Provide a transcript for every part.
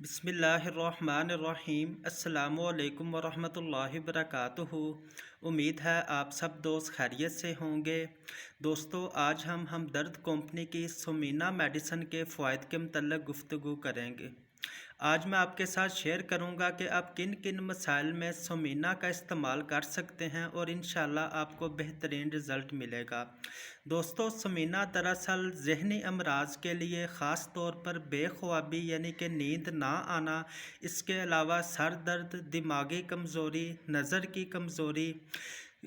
बिस्मिल्लाहिर्रहमानिर्रहीम अस्सलामुअलैकुम वरहमतुल्लाहि वबरकातुहू। उम्मीद है आप सब दोस्त खैरियत से होंगे। दोस्तों, आज हम हमदर्द कंपनी की सोमीना मेडिसन के फ़वाइद के मतलब गुफ्तगू करेंगे। आज मैं आपके साथ शेयर करूंगा कि आप किन किन मसाइल में सोमीना का इस्तेमाल कर सकते हैं और इंशाल्लाह आपको बेहतरीन रिज़ल्ट मिलेगा। दोस्तों, सोमीना दरअसल ज़हनी अमराज के लिए ख़ास तौर पर बेख्वाबी यानी कि नींद ना आना, इसके अलावा सर दर्द, दिमागी कमज़ोरी, नज़र की कमज़ोरी,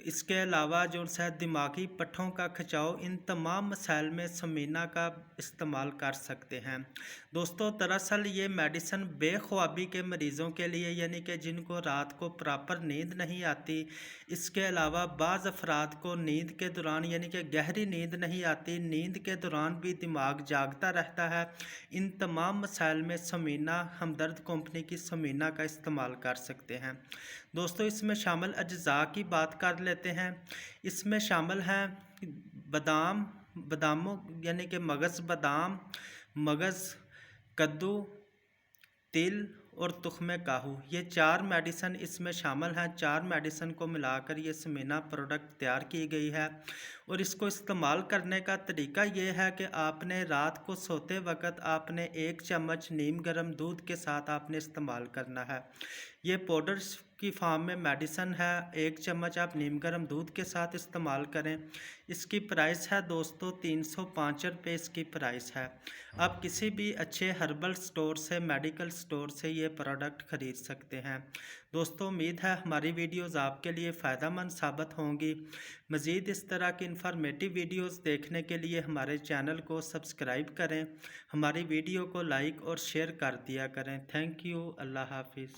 इसके अलावा जो है दिमागी पट्ठों का खिंचाव, इन तमाम मसाइल में सोमीना का इस्तेमाल कर सकते हैं। दोस्तों, दरअसल ये मेडिसन बेख्वाबी के मरीज़ों के लिए यानी कि जिनको रात को प्रॉपर नींद नहीं आती, इसके अलावा बाज़ अफराद को नींद के दौरान यानी कि गहरी नींद नहीं आती, नींद के दौरान भी दिमाग जागता रहता है, इन तमाम मसाइल में सोमीना, हमदर्द कंपनी की सोमीना का इस्तेमाल कर सकते हैं। दोस्तों, इसमें शामिल अज्जा की बात कर लेते हैं। इसमें शामिल हैं बादामों यानी कि मगज़ बादाम, मगज़, कद्दू, तिल और तुख्मे काहू, ये 4 मेडिसन इसमें शामिल हैं। 4 मेडिसन को मिलाकर ये सोमीना प्रोडक्ट तैयार की गई है और इसको इस्तेमाल करने का तरीका ये है कि आपने रात को सोते वक्त आपने 1 चम्मच नीम गर्म दूध के साथ आपने इस्तेमाल करना है। ये पाउडर्स की फॉर्म में मेडिसन है। 1 चम्मच आप नीम गर्म दूध के साथ इस्तेमाल करें। इसकी प्राइस है दोस्तों 305 रुपये इसकी प्राइस है। आप किसी भी अच्छे हर्बल स्टोर से, मेडिकल स्टोर से ये प्रोडक्ट ख़रीद सकते हैं। दोस्तों, उम्मीद है हमारी वीडियोस आपके लिए फ़ायदेमंद साबित होंगी। मज़ीद इस तरह की इंफॉर्मेटिव वीडियोस देखने के लिए हमारे चैनल को सब्सक्राइब करें, हमारी वीडियो को लाइक और शेयर कर दिया करें। Thank you. अल्लाह हाफिज़।